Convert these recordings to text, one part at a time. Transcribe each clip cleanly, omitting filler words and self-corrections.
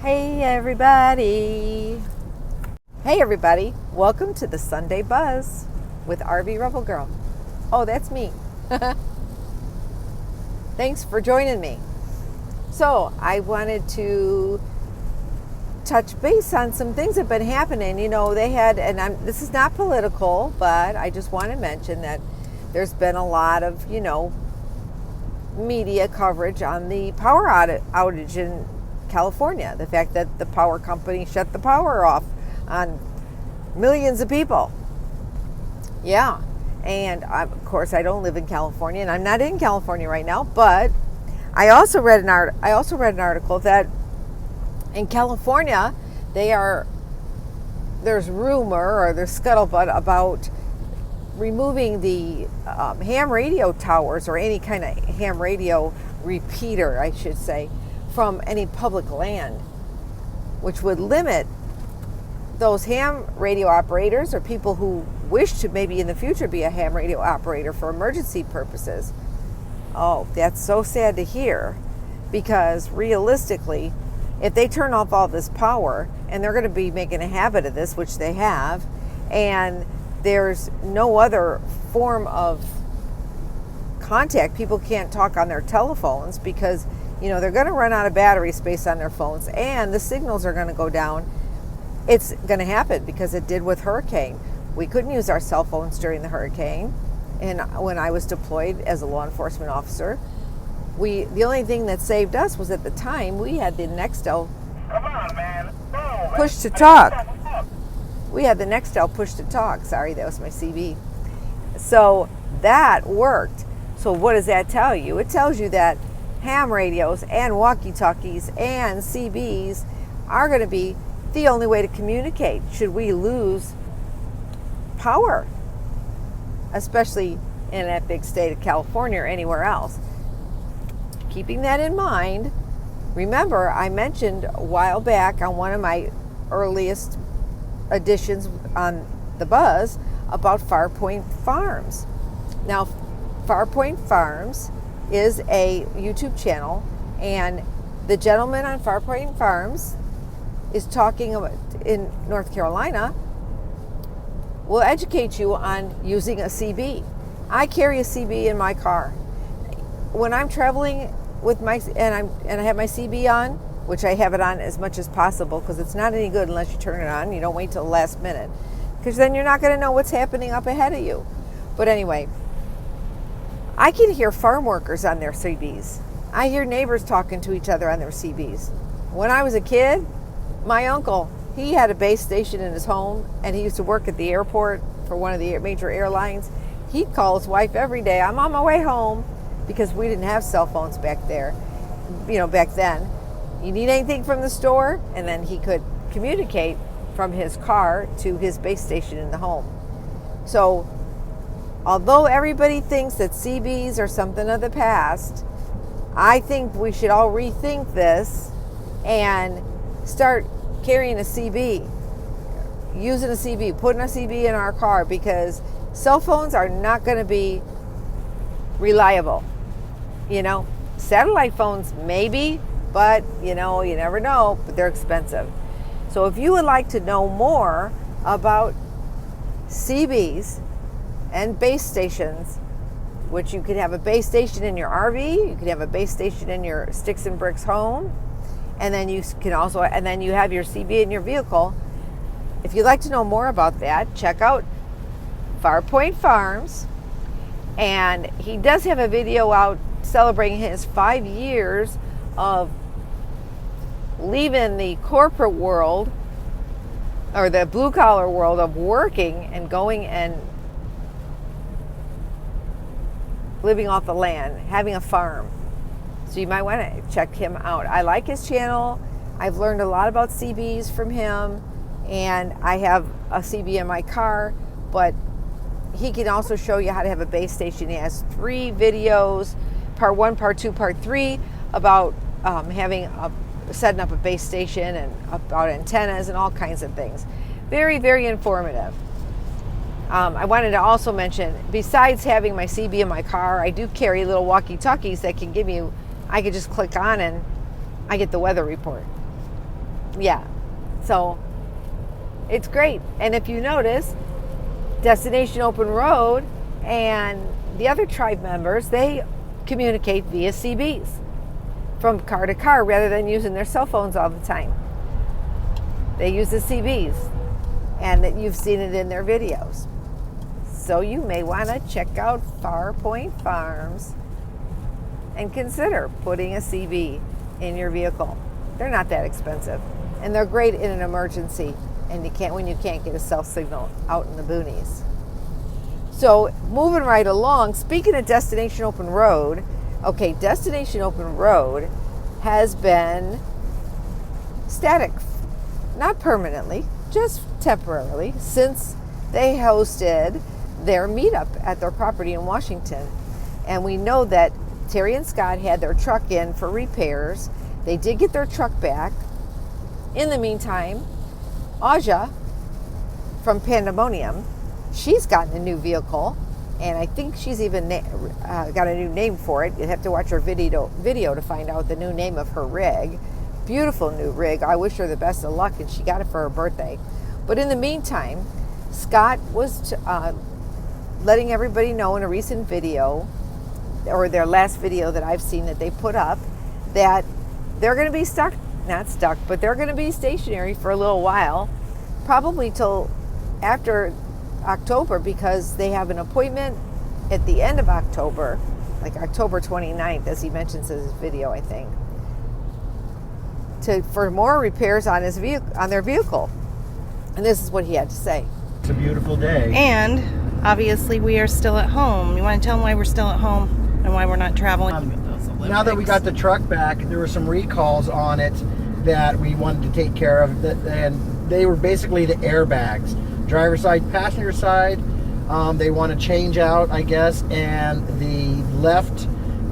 Hey everybody. Hey everybody. Welcome to the Sunday Buzz with RVRebel Girl. Oh, that's me. Thanks for joining me. So I wanted to touch base on some things that have been happening. You know, they had, and this is not political, but I just want to mention that there's been a lot of, media coverage on the power outage in California. The fact that the power company shut the power off on millions of people. Yeah. And of course, I don't live in California, and I'm not in California right now. But I also read an article that in California, there's rumor or there's scuttlebutt about removing the ham radio towers or any kind of ham radio repeater, I should say, from any public land, which would limit those ham radio operators or people who wish to maybe in the future be a ham radio operator for emergency purposes. Oh, that's so sad to hear, because realistically, if they turn off all this power, and they're going to be making a habit of this, which they have, and there's no other form of contact. People can't talk on their telephones because, they're going to run out of battery space on their phones, and the signals are going to go down. It's going to happen because it did with hurricane. We couldn't use our cell phones during the hurricane, and when I was deployed as a law enforcement officer, the only thing that saved us was at the time we had the Nextel push to talk. We had the Nextel push to talk. Sorry, that was my CB. So that worked. So what does that tell you? It tells you that ham radios and walkie-talkies and CBs are going to be the only way to communicate should we lose power, especially in that big state of California or anywhere else. Keeping that in mind, remember I mentioned a while back on one of my earliest editions on the Buzz about Farpoint Farms. Now, Farpoint Farms is a YouTube channel, and the gentleman on Farpoint Farms is talking about, in North Carolina, will educate you on using a CB. I carry a CB in my car. When I'm traveling with and I have my CB on, which I have it on as much as possible because it's not any good unless you turn it on. You don't wait till the last minute, because then you're not going to know what's happening up ahead of you. But anyway, I can hear farm workers on their CBs. I hear neighbors talking to each other on their CBs. When I was a kid, my uncle, he had a base station in his home, and he used to work at the airport for one of the major airlines. He'd call his wife every day, "I'm on my way home," because we didn't have cell phones back there, back then. You need anything from the store? And then he could communicate from his car to his base station in the home. So, although everybody thinks that CBs are something of the past, I think we should all rethink this and start carrying a CB, using a CB, putting a CB in our car, because cell phones are not going to be reliable. Satellite phones maybe, but you never know, but they're expensive. So if you would like to know more about CBs and base stations, which you could have a base station in your RV, you could have a base station in your sticks and bricks home, and then you have your CB in your vehicle. If you'd like to know more about that, check out Farpoint Farms. And he does have a video out celebrating his 5 years of leaving the corporate world or the blue collar world of working and going and living off the land, having a farm. So you might want to check him out. I like his channel. I've learned a lot about CBs from him, and I have a CB in my car, but he can also show you how to have a base station. He has 3 videos, part 1, part 2, part 3, about setting up a base station and about antennas and all kinds of things. Very, very informative. I wanted to also mention, besides having my CB in my car, I do carry little walkie-talkies that can I could just click on and I get the weather report. Yeah. So it's great. And if you notice, Destination Open Road and the other tribe members, they communicate via CBs from car to car rather than using their cell phones all the time. They use the CBs, and that you've seen it in their videos. So you may want to check out Farpoint Farms and consider putting a CB in your vehicle. They're not that expensive, and they're great in an emergency, and when you can't get a cell signal out in the boonies. So moving right along, speaking of Destination Open Road, okay, Destination Open Road has been static, not permanently, just temporarily, since they hosted their meetup at their property in Washington. And we know that Terry and Scott had their truck in for repairs. They did get their truck back. In the meantime, Aja from Pandemonium, she's gotten a new vehicle, and I think she's even got a new name for it. You'd have to watch her video to find out the new name of her rig. Beautiful new rig. I wish her the best of luck, and she got it for her birthday. But in the meantime, Scott was letting everybody know in a recent video, or their last video that I've seen that they put up, that they're going to be not stuck, but they're going to be stationary for a little while, probably till after October, because they have an appointment at the end of October, like October 29th, as he mentions in his video, I think, for more repairs on their vehicle. And this is what he had to say. It's a beautiful day. And obviously we are still at home. You want to tell them why we're still at home and why we're not traveling? Now that we got the truck back, there were some recalls on it that we wanted to take care of, and they were basically the airbags. Driver's side, passenger side, they want to change out, I guess, and the left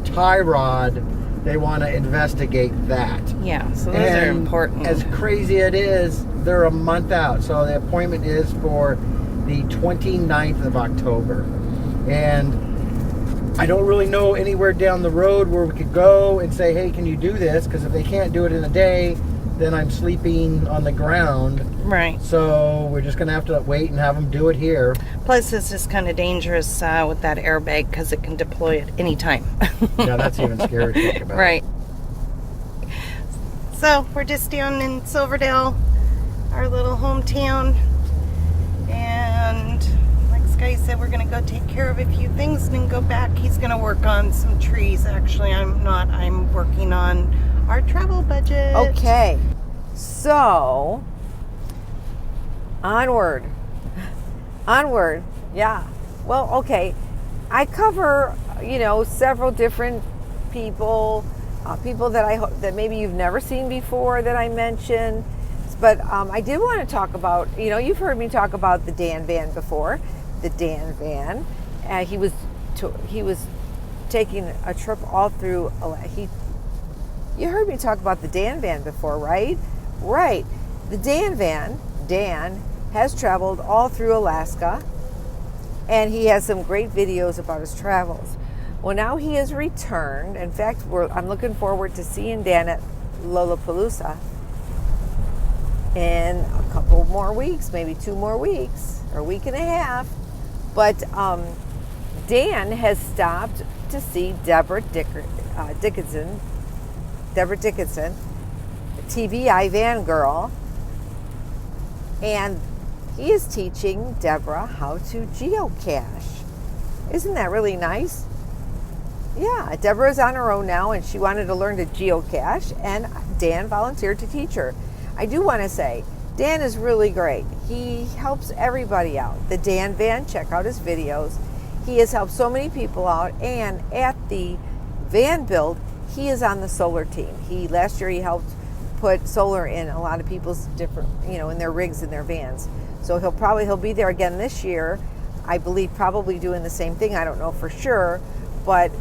tie rod, they want to investigate that. Yeah, so those are important. As crazy it is, they're a month out. So the appointment is for the 29th of October. And I don't really know anywhere down the road where we could go and say, hey, can you do this? Because if they can't do it in a day, then I'm sleeping on the ground. Right. So we're just going to have to wait and have them do it here. Plus, it's just kind of dangerous with that airbag because it can deploy at any time. Yeah, that's even scary to think about. Right. So we're just down in Silverdale, our little hometown. And like Sky said, we're going to go take care of a few things and then go back. He's going to work on some trees. Actually, I'm working on our travel budget. Okay, so onward, yeah. Well, okay, I cover, several different people, people that maybe you've never seen before that I mention. But I did want to talk about, you've heard me talk about the Dan van before. The Dan van, he was taking a trip all through. You heard me talk about the Dan van before, right? Right. The Dan van, Dan, has traveled all through Alaska, and he has some great videos about his travels. Well, now he has returned. In fact, I'm looking forward to seeing Dan at Lollapalooza in a couple more weeks, maybe 2 more weeks, or a week and a half. But Dan has stopped to see Deborah Dickinson, TVI van girl, and he is teaching Deborah how to geocache. Isn't that really nice? Yeah, Deborah's on her own now, and she wanted to learn to geocache, and Dan volunteered to teach her. I do want to say, Dan is really great. He helps everybody out. The Dan van, check out his videos. He has helped so many people out, and at the van build, he is on the solar team. Last year he helped put solar in a lot of people's different, in their rigs and their vans. So he'll be there again this year. I believe probably doing the same thing. I don't know for sure, but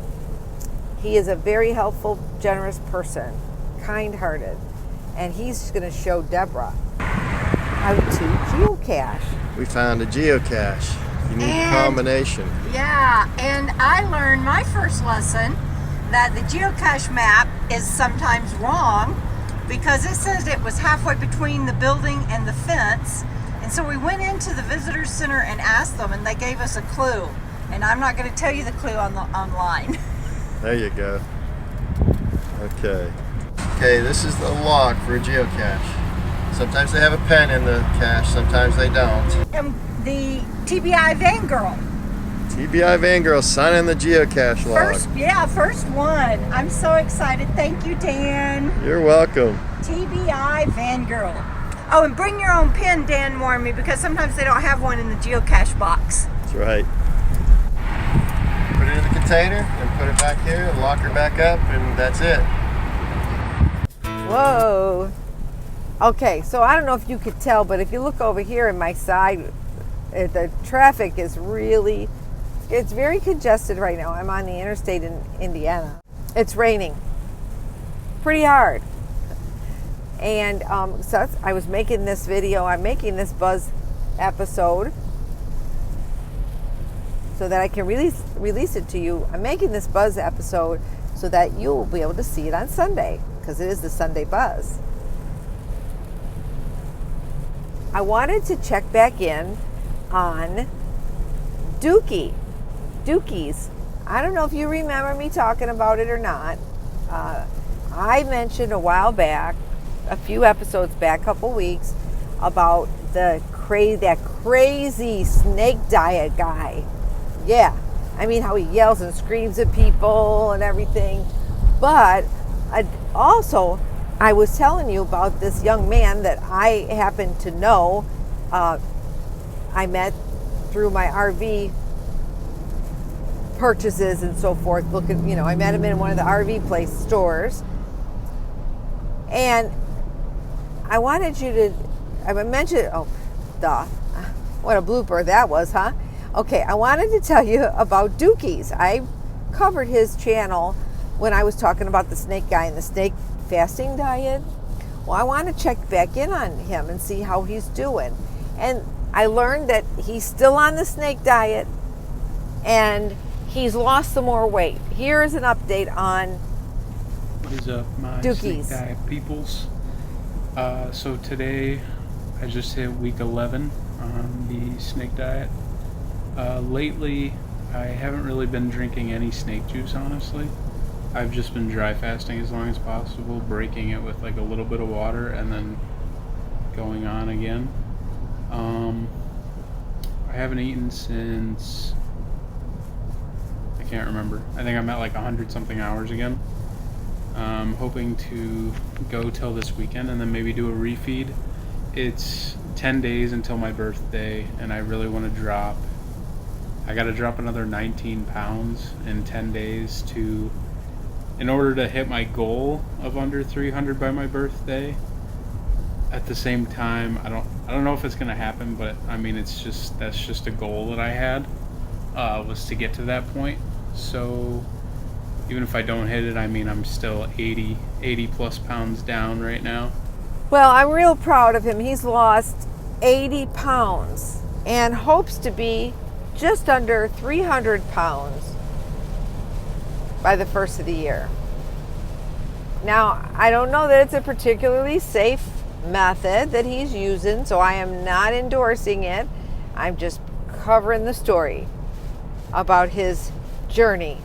he is a very helpful, generous person, kind-hearted, and he's going to show Deborah how to geocache. We found a geocache. Unique combination. Yeah, and I learned my first lesson that the geocache map is sometimes wrong, because it says it was halfway between the building and the fence. And so we went into the visitor center and asked them, and they gave us a clue. And I'm not going to tell you the clue online. There you go. Okay. Okay, this is the lock for a geocache. Sometimes they have a pen in the cache, sometimes they don't. And the TBI Van Girl. TBI Van Girl signing the geocache log. First one. I'm so excited. Thank you, Dan. You're welcome. TBI Van Girl. Oh, and bring your own pen, Dan warned me, because sometimes they don't have one in the geocache box. That's right. Put it in the container and put it back here and lock her back up, and that's it. Whoa. Okay, so I don't know if you could tell, but if you look over here in my side, the traffic is really, it's very congested right now. I'm on the interstate in Indiana. It's raining pretty hard. And so I was making this video, I'm making this Buzz episode so that I can release it to you. I'm making this Buzz episode so that you will be able to see it on Sunday, because it is the Sunday Buzz. I wanted to check back in on Dookies. I don't know if you remember me talking about it or not. I mentioned a while back, a few episodes back, a couple weeks, about that crazy snake diet guy. Yeah, I mean how he yells and screams at people and everything. But also, I was telling you about this young man that I happen to know. I met through my RV purchases and so forth. I met him in one of the RV place stores. And I wanted you to, I mentioned, what a blooper that was, huh? Okay, I wanted to tell you about Dookies. I covered his channel when I was talking about the snake guy and the snake fasting diet. Well, I want to check back in on him and see how he's doing. And I learned that he's still on the snake diet and he's lost some more weight. Here is an update on What is up, my Dookies. snake diet peoples? So today I just hit week 11 on the snake diet. Lately I haven't really been drinking any snake juice, honestly. I've just been dry fasting as long as possible, breaking it with like a little bit of water and then going on again. I haven't eaten since, I can't remember. I think I'm at like 100 something hours again. Hoping to go till this weekend and then maybe do a refeed. It's 10 days until my birthday and I really want to drop, I got to drop another 19 pounds in 10 days in order to hit my goal of under 300 by my birthday. At the same time, I don't know if it's going to happen, but I mean, that's just a goal that I had, was to get to that point. So even if I don't hit it, I mean, I'm still 80 plus pounds down right now. Well, I'm real proud of him. He's lost 80 pounds and hopes to be just under 300 pounds by the first of the year. Now, I don't know that it's a particularly safe method that he's using, so I am not endorsing it. I'm just covering the story about his journey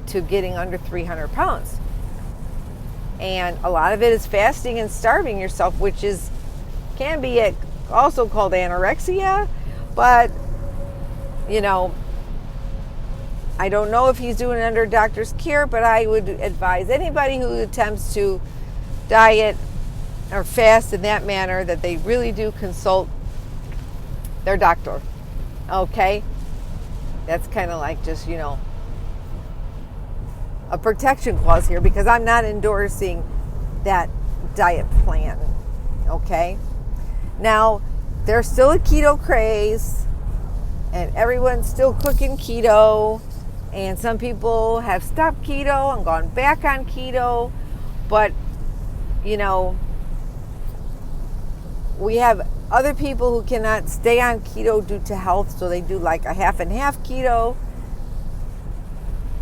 to getting under 300 pounds. And a lot of it is fasting and starving yourself, which can be also called anorexia, but I don't know if he's doing it under doctor's care, but I would advise anybody who attempts to diet or fast in that manner that they really do consult their doctor. Okay? That's kind of like just, a protection clause here, because I'm not endorsing that diet plan. Okay? Now, there's still a keto craze, and everyone's still cooking keto, and some people have stopped keto and gone back on keto, but we have other people who cannot stay on keto due to health, so they do like a half and half keto.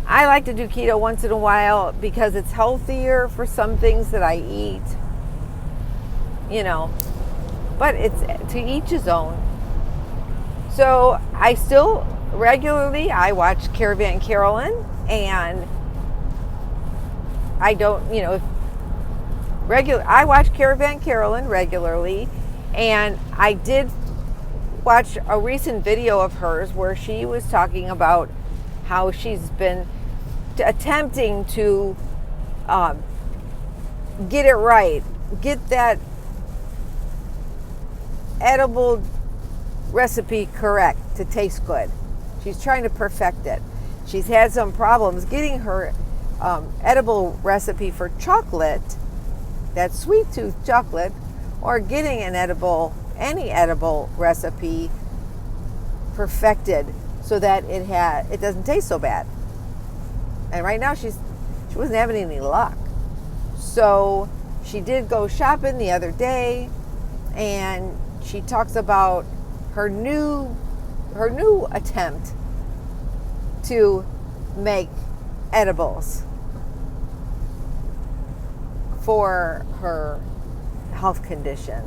I like to do keto once in a while because it's healthier for some things that I eat. you know, but it's to each his own. So I still regularly, I watch Caravan Carolyn, and I don't, you know, I watch Caravan Carolyn regularly, and I did watch a recent video of hers where she was talking about how she's been attempting to get it right, get that edible recipe correct to taste good. She's trying to perfect it. She's had some problems getting her edible recipe for chocolate, that sweet tooth chocolate, or getting any edible recipe perfected so that it doesn't taste so bad. And right now she wasn't having any luck. So she did go shopping the other day, and she talks about her new attempt to make edibles for her health condition.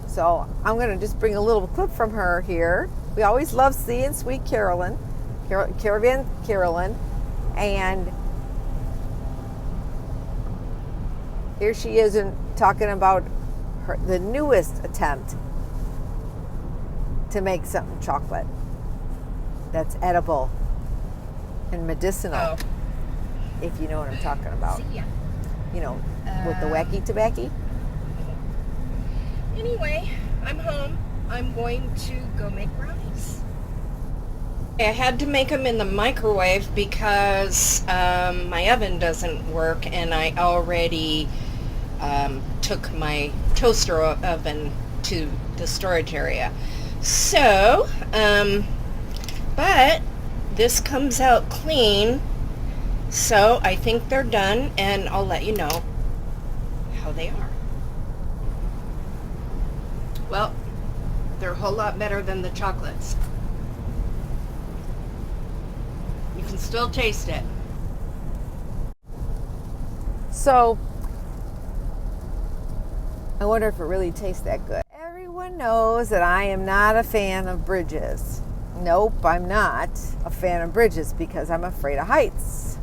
So I'm going to just bring a little clip from her here. We always love seeing Sweet Caravan Carolyn, and here she is talking about the newest attempt to make something chocolate that's edible and medicinal. Oh. If you know what I'm talking about. See ya. You know, with the wacky tobacco. Anyway, I'm home. I'm going to go make brownies. I had to make them in the microwave because my oven doesn't work, and I already took my toaster oven to the storage area. So, but this comes out clean, so I think they're done, and I'll let you know how they are. Well, they're a whole lot better than the chocolates. You can still taste it. So, I wonder if it really tastes that good. Everyone knows that I am not a fan of bridges. Nope, I'm not a fan of bridges because I'm afraid of heights.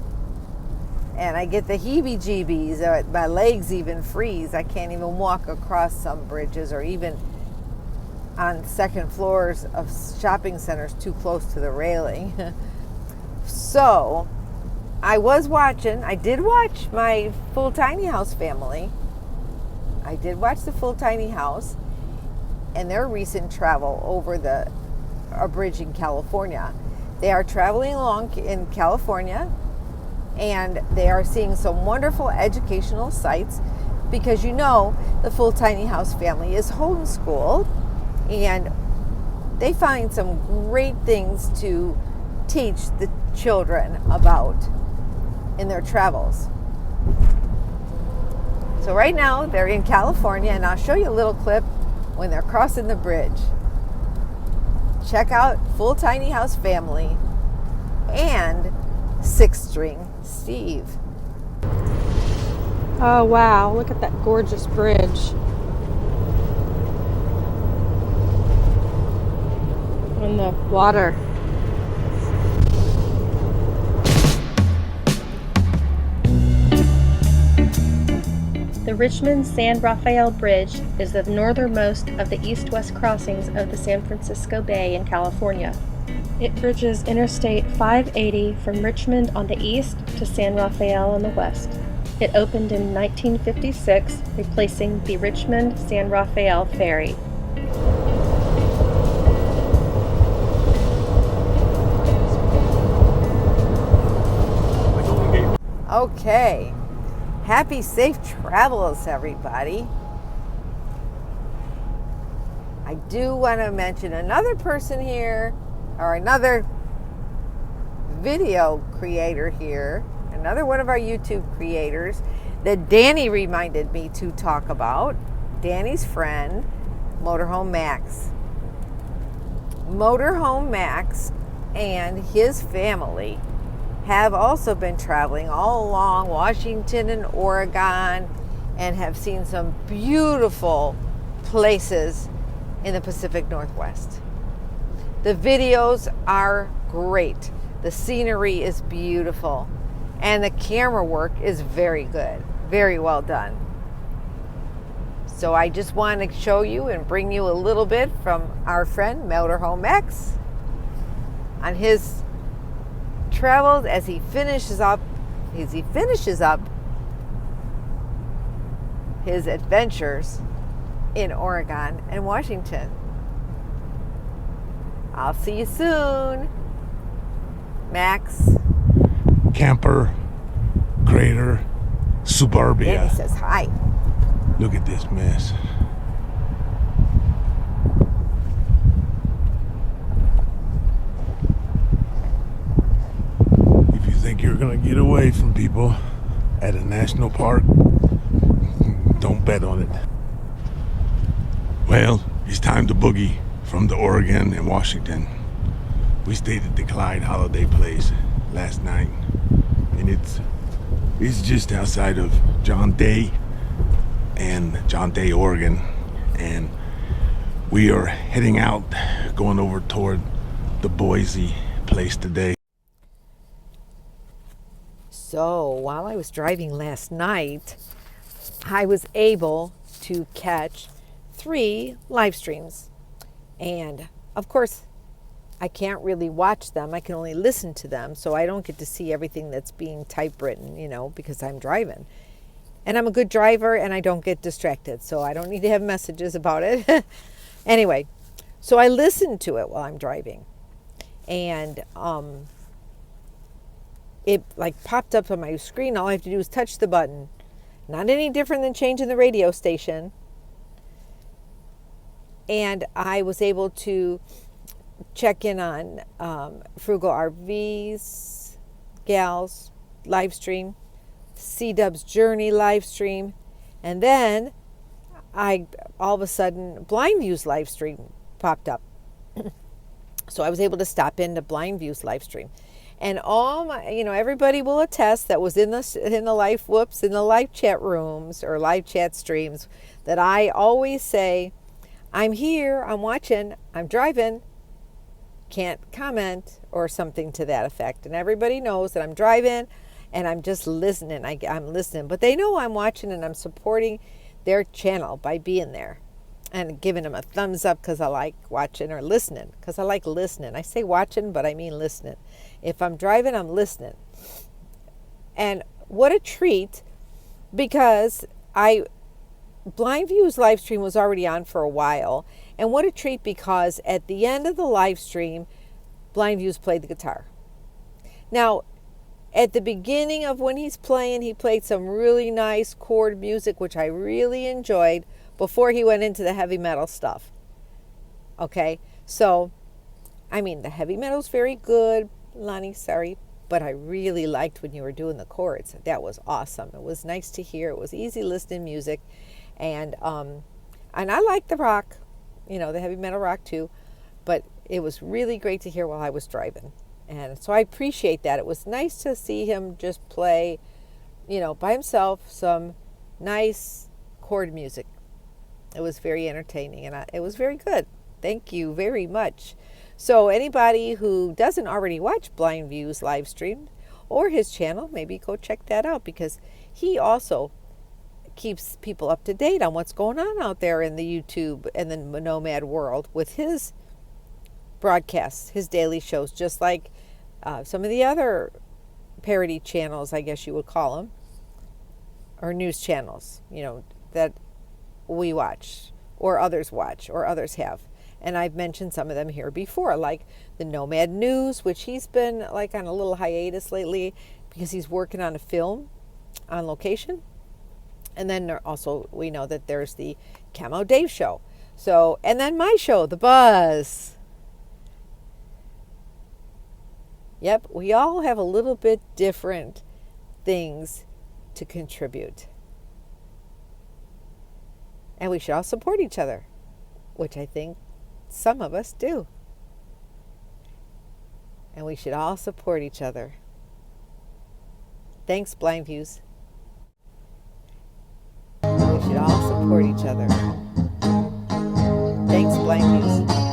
And I get the heebie-jeebies. My legs even freeze. I can't even walk across some bridges, or even on second floors of shopping centers too close to the railing. So I did watch my Full Tiny House family. I did watch the Full Tiny House and their recent travel over a bridge in California. They are traveling along in California, and they are seeing some wonderful educational sites because, you know, the Full Tiny House family is homeschooled, and they find some great things to teach the children about in their travels. So right now they're in California, and I'll show you a little clip when they're crossing the bridge. Check out Full Tiny House family and Six String Steve. Oh wow, look at that gorgeous bridge. And the water. The Richmond-San Rafael Bridge is the northernmost of the east-west crossings of the San Francisco Bay in California. It bridges Interstate 580 from Richmond on the east to San Rafael on the west. It opened in 1956, replacing the Richmond-San Rafael Ferry. Okay. Happy, safe travels, everybody. I do want to mention another person here, or another video creator here, another one of our YouTube creators that Danny reminded me to talk about. Danny's friend, Motorhome Max. Motorhome Max and his family have also been traveling all along Washington and Oregon and have seen some beautiful places in the Pacific Northwest. The videos are great. The scenery is beautiful. And the camera work is very good. Very well done. So I just want to show you and bring you a little bit from our friend Motorhome X on his travels as he finishes up his adventures in Oregon and Washington. I'll see you soon, Max. Camper, Crater, Suburbia. Danny says hi. Look at this mess. If you think you're gonna get away from people at a national park, don't bet on it. Well, it's time to boogie from the Oregon and Washington. We stayed at the Clyde Holiday Place last night, and it's just outside of John Day, Oregon, and we are heading out, going over toward the Boise place today. So while I was driving last night, I was able to catch 3 live streams. And of course, I can't really watch them. I can only listen to them. So I don't get to see everything that's being typewritten, because I'm driving. And I'm a good driver and I don't get distracted. So I don't need to have messages about it. Anyway, so I listened to it while I'm driving. And it popped up on my screen. All I have to do is touch the button. Not any different than changing the radio station. And I was able to check in on Frugal RV's gals live stream, C-Dub's Journey live stream, and then all of a sudden Blind View's live stream popped up. So I was able to stop into Blind View's live stream. And all my, everybody will attest that was in the live chat rooms or live chat streams that I always say, I'm here, I'm watching, I'm driving, can't comment or something to that effect. And everybody knows that I'm driving and I'm just listening. I'm listening, but they know I'm watching and I'm supporting their channel by being there and giving them a thumbs up because I like watching, or listening because I like listening. I say watching, but I mean listening. If I'm driving, I'm listening. And what a treat, because Blind View's live stream was already on for a while. And what a treat, because at the end of the live stream, Blind View's played the guitar. Now, at the beginning of when he's playing, he played some really nice chord music, which I really enjoyed, before he went into the heavy metal stuff. Okay, so, the heavy metal's very good, Lonnie, sorry, but I really liked when you were doing the chords. That was awesome. It was nice to hear. It was easy listening music. And I like the rock, the heavy metal rock too, but it was really great to hear while I was driving. And so I appreciate that. It was nice to see him just play, by himself, some nice chord music. It was very entertaining and it was very good. Thank you very much. So anybody who doesn't already watch Blind View's live stream or his channel, maybe go check that out, because he also keeps people up to date on what's going on out there in the YouTube and the Nomad world with his broadcasts, his daily shows, just like some of the other parody channels, I guess you would call them, or news channels, that we watch or others watch or others have. And I've mentioned some of them here before, like the Nomad News, which he's been on a little hiatus lately because he's working on a film on location. And then also we know that there's the Camo Dave show. So, and then my show, The Buzz. Yep, we all have a little bit different things to contribute. And we should all support each other, which I think some of us do. And we should all support each other. Thanks, Blind Views. support each other. Thanks, Blankies.